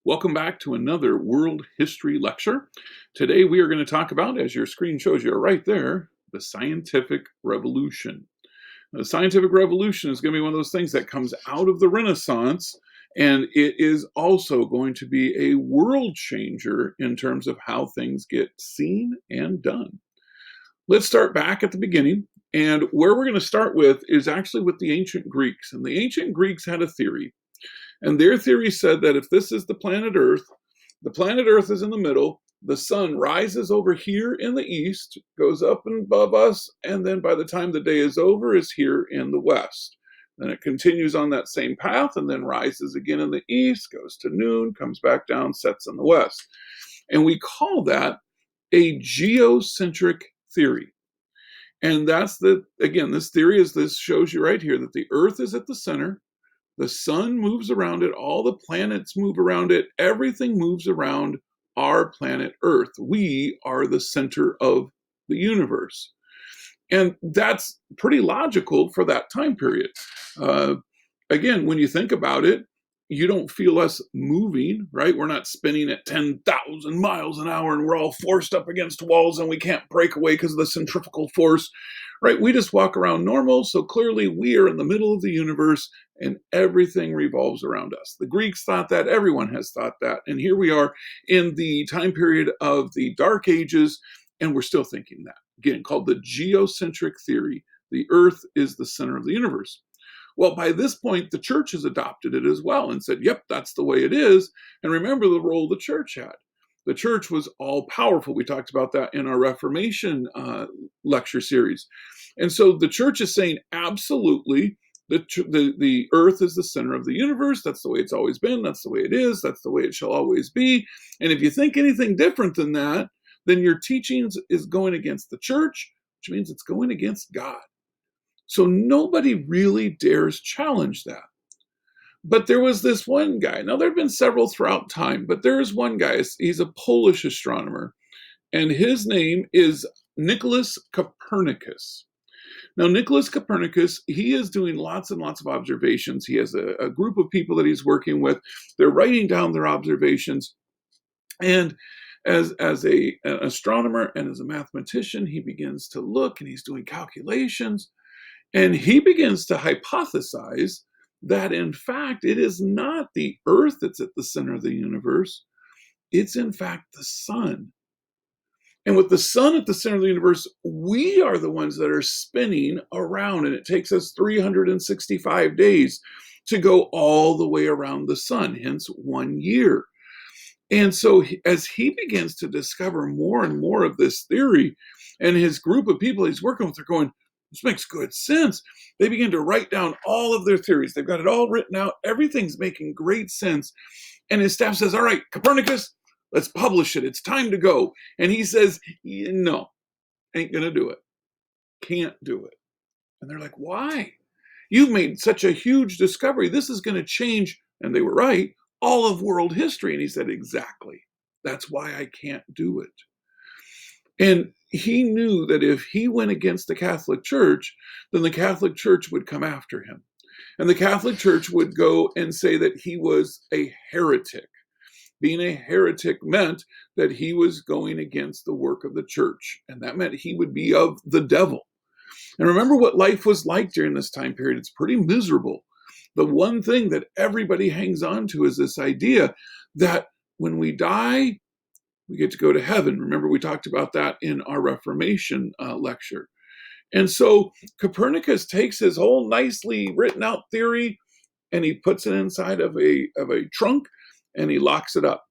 Welcome back to another world history lecture. Today we are going to talk about, as your screen shows you right there, the scientific revolution. Now, the scientific revolution is going to be one of those things that comes out of the Renaissance, and it is also going to be a world changer in terms of how things get seen and done. Let's start back at the beginning. And where we're going to start with is actually with the ancient Greeks. And the ancient Greeks had a theory. And their theory said that if this is the planet Earth is in the middle, the sun rises over here in the east, goes up and above us, and then by the time the day is over, is here in the west. Then it continues on that same path and then rises again in the east, goes to noon, comes back down, sets in the west. And we call that a geocentric theory. And again, this theory this shows you right here that the Earth is at the center. The sun moves around it, all the planets move around it, everything moves around our planet Earth. We are the center of the universe. And that's pretty logical for that time period. Uh, Again, when you think about it, you don't feel us moving, right? We're not spinning at 10,000 miles an hour and we're all forced up against walls and we can't break away because of the centrifugal force, right? We just walk around normal. So clearly we are in the middle of the universe and everything revolves around us. The Greeks thought that, everyone has thought that. And here we are in the time period of the Dark Ages, and we're still thinking that. Again, called the geocentric theory. The Earth is the center of the universe. Well, by this point, the church has adopted it as well and said, yep, that's the way it is. And remember the role the church had. The church was all powerful. We talked about that in our Reformation lecture series. And so the church is saying, absolutely, the earth is the center of the universe. That's the way it's always been. That's the way it is. That's the way it shall always be. And if you think anything different than that, then your teachings is going against the church, which means it's going against God. So nobody really dares challenge that. But there was this one guy. Now, there have been several throughout time, but there is one guy. He's a Polish astronomer, and his name is Nicholas Copernicus. Now, Nicholas Copernicus, he is doing lots and lots of observations. He has a group of people that he's working with. They're writing down their observations. And as an astronomer and as a mathematician, he begins to look and he's doing calculations. And he begins to hypothesize that, in fact, it is not the Earth that's at the center of the universe. It's, in fact, the sun. And with the sun at the center of the universe, we are the ones that are spinning around. And it takes us 365 days to go all the way around the sun, hence 1 year. And so as he begins to discover more and more of this theory, and his group of people he's working with are going, this makes good sense. They begin to write down all of their theories. They've got it all written out. Everything's making great sense. And his staff says, all right, Copernicus, let's publish it. It's time to go. And he says, no, ain't going to do it. Can't do it. And they're like, why? You've made such a huge discovery. This is going to change. And they were right. All of world history. And he said, exactly. That's why I can't do it. And he knew that if he went against the Catholic Church, then the Catholic Church would come after him. And the Catholic Church would go and say that he was a heretic. Being a heretic meant that he was going against the work of the church. And that meant he would be of the devil. And remember what life was like during this time period. It's pretty miserable. The one thing that everybody hangs on to is this idea that when we die, we get to go to heaven. Remember, we talked about that in our Reformation lecture. And so Copernicus takes his whole nicely written out theory and he puts it inside of a trunk and he locks it up.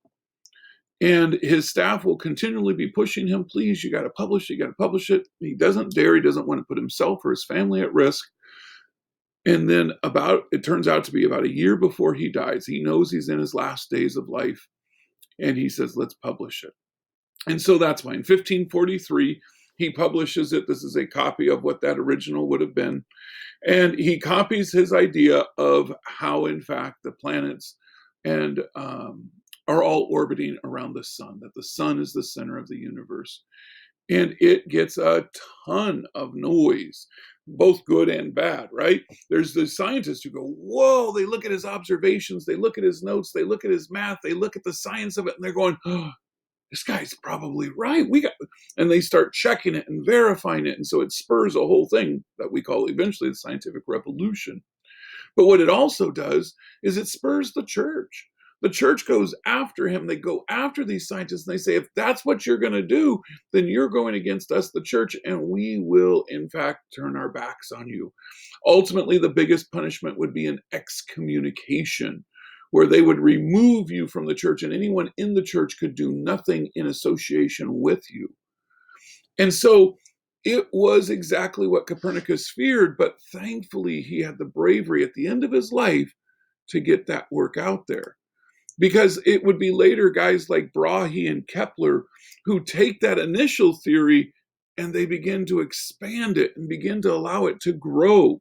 And his staff will continually be pushing him, please, you got to publish it, you got to publish it. He doesn't dare, he doesn't want to put himself or his family at risk. And then it turns out to be about a year before he dies, he knows he's in his last days of life. And he says, let's publish it. And so that's why in 1543, he publishes it. This is a copy of what that original would have been. And he copies his idea of how, in fact, the planets and are all orbiting around the sun, that the sun is the center of the universe. and it gets a ton of noise, both good and bad, right? There's the scientists who go, whoa, they look at his observations, they look at his notes, they look at his math, they look at the science of it, and they're going, oh, this guy's probably right. And they start checking it and verifying it. And so it spurs a whole thing that we call eventually the scientific revolution. But what it also does is it spurs the church. The church goes after him. They go after these scientists and they say, if that's what you're going to do, then you're going against us, the church, and we will, in fact, turn our backs on you. Ultimately, the biggest punishment would be an excommunication, where they would remove you from the church, and anyone in the church could do nothing in association with you. And so it was exactly what Copernicus feared, but thankfully he had the bravery at the end of his life to get that work out there. Because it would be later guys like Brahe and Kepler who take that initial theory and they begin to expand it and begin to allow it to grow.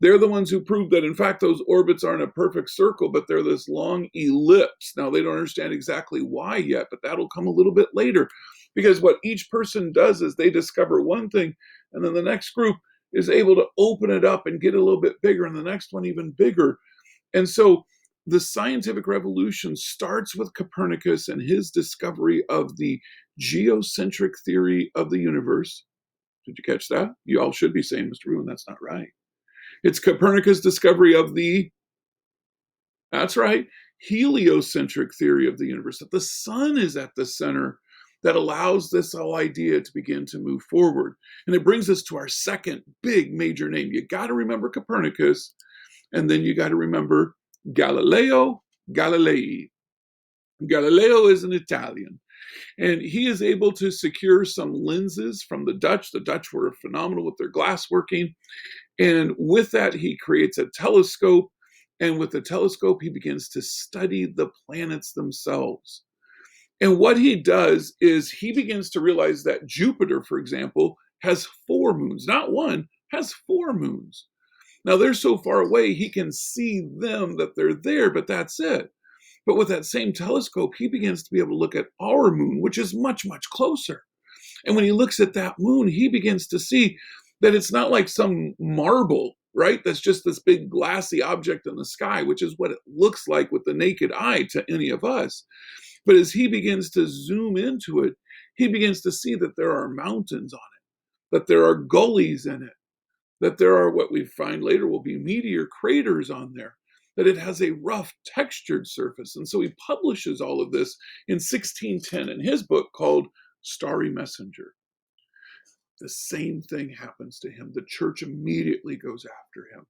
They're the ones who prove that, in fact, those orbits aren't a perfect circle, but they're this long ellipse. Now, they don't understand exactly why yet, but that'll come a little bit later. Because what each person does is they discover one thing, and then the next group is able to open it up and get a little bit bigger, and the next one even bigger. And so the scientific revolution starts with Copernicus and his discovery of the geocentric theory of the universe. Did you catch that? You all should be saying, Mr. Ruin, that's not right. It's Copernicus' discovery of that's right, heliocentric theory of the universe, that the sun is at the center, that allows this whole idea to begin to move forward. And it brings us to our second big major name. You got to remember Copernicus, and then you got to remember Galileo Galilei. Galileo is an Italian, and he is able to secure some lenses from the Dutch. The Dutch were phenomenal with their glass working. And with that, he creates a telescope. And with the telescope, he begins to study the planets themselves. And what he does is he begins to realize that Jupiter, for example, has 4 moons, not one, has 4 moons. Now they're so far away, he can see them that they're there, but that's it. But with that same telescope, he begins to be able to look at our moon, which is much, much closer. And when he looks at that moon, he begins to see that it's not like some marble, right? That's just this big glassy object in the sky, which is what it looks like with the naked eye to any of us. But as he begins to zoom into it, he begins to see that there are mountains on it, that there are gullies in it, that there are what we find later will be meteor craters on there, that it has a rough textured surface. And so he publishes all of this in 1610 in his book called Starry Messenger. The same thing happens to him. The church immediately goes after him,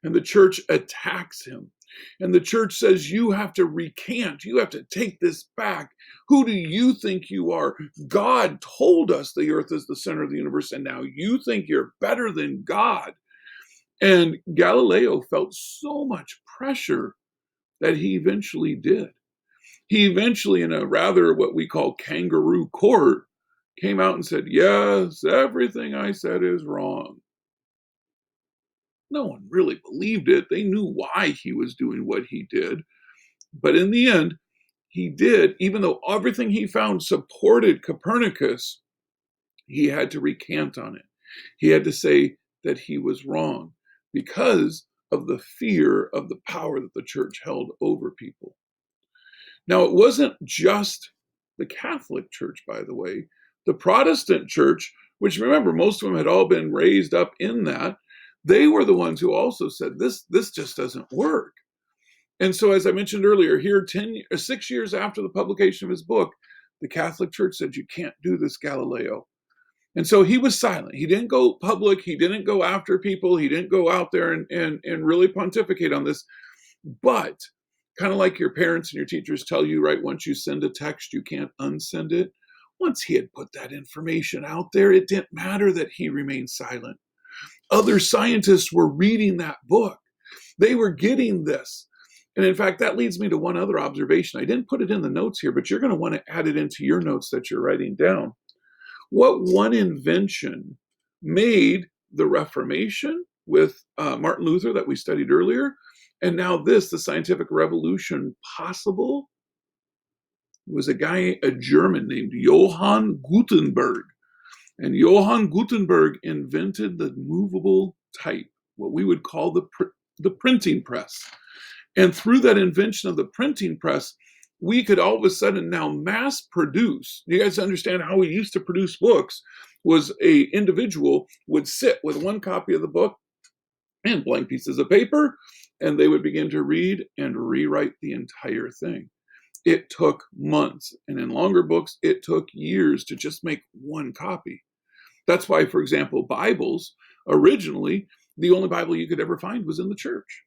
and the church attacks him. And the church says, you have to recant. You have to take this back. Who do you think you are? God told us the earth is the center of the universe, and now you think you're better than God. And Galileo felt so much pressure that he eventually did. He eventually, in a rather what we call kangaroo court, came out and said, yes, everything I said is wrong. No one really believed it. They knew why he was doing what he did. But in the end, he did, even though everything he found supported Copernicus, he had to recant on it. He had to say that he was wrong because of the fear of the power that the church held over people. Now, it wasn't just the Catholic Church, by the way. The Protestant Church, which remember, most of them had all been raised up in that, they were the ones who also said, this just doesn't work. And so, as I mentioned earlier, here 6 years after the publication of his book, the Catholic Church said, you can't do this, Galileo. And so he was silent. He didn't go public. He didn't go after people. He didn't go out there and really pontificate on this. But kind of like your parents and your teachers tell you, right, once you send a text, you can't unsend it. Once he had put that information out there, it didn't matter that he remained silent. Other scientists were reading that book. They were getting this. And in fact, that leads me to one other observation. I didn't put it in the notes here, but you're going to want to add it into your notes that you're writing down. What one invention made the Reformation with Martin Luther that we studied earlier, and now this, the scientific revolution, possible? It was a German named Johann Gutenberg. And Johann Gutenberg invented the movable type, what we would call the printing press. And through that invention of the printing press, we could all of a sudden now mass produce. You guys understand how we used to produce books was a individual would sit with one copy of the book and blank pieces of paper, and they would begin to read and rewrite the entire thing. It took months, and in longer books, it took years to just make one copy. That's why, for example, Bibles, originally, the only Bible you could ever find was in the church.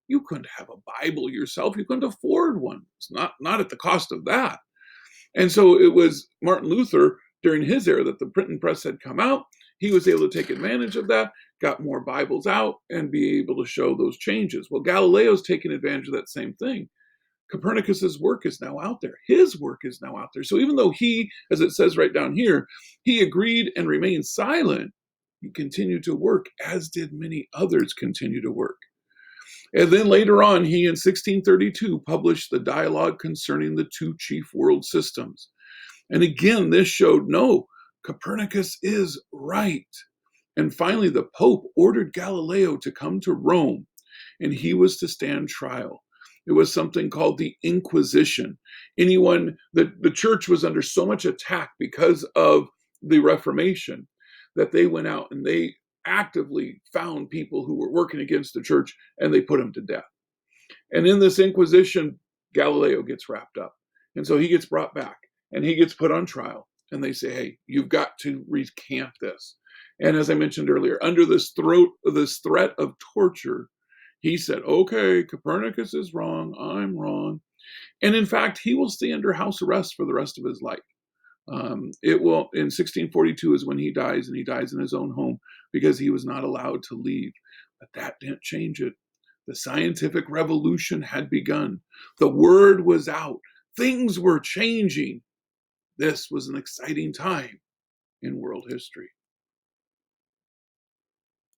You couldn't have a Bible yourself. You couldn't afford one. It's not at the cost of that. And so it was Martin Luther during his era that the printing press had come out. He was able to take advantage of that, got more Bibles out, and be able to show those changes. Well, Galileo's taken advantage of that same thing. Copernicus's work is now out there. His work is now out there. So even though he, as it says right down here, he agreed and remained silent, he continued to work, as did many others continue to work. And then later on, he in 1632 published the Dialogue Concerning the Two Chief World Systems. And again, this showed, no, Copernicus is right. And finally, the Pope ordered Galileo to come to Rome, and he was to stand trial. It was something called the Inquisition. The church was under so much attack because of the Reformation that they went out and they actively found people who were working against the church, and they put them to death. And in this Inquisition, Galileo gets wrapped up. And so he gets brought back and he gets put on trial. And they say, hey, you've got to recant this. And as I mentioned earlier, under this threat of torture, he said, okay, Copernicus is wrong, I'm wrong. And in fact, he will stay under house arrest for the rest of his life. It will, in 1642 is when he dies, and he dies in his own home because he was not allowed to leave. But that didn't change it. The scientific revolution had begun. The word was out. Things were changing. This was an exciting time in world history.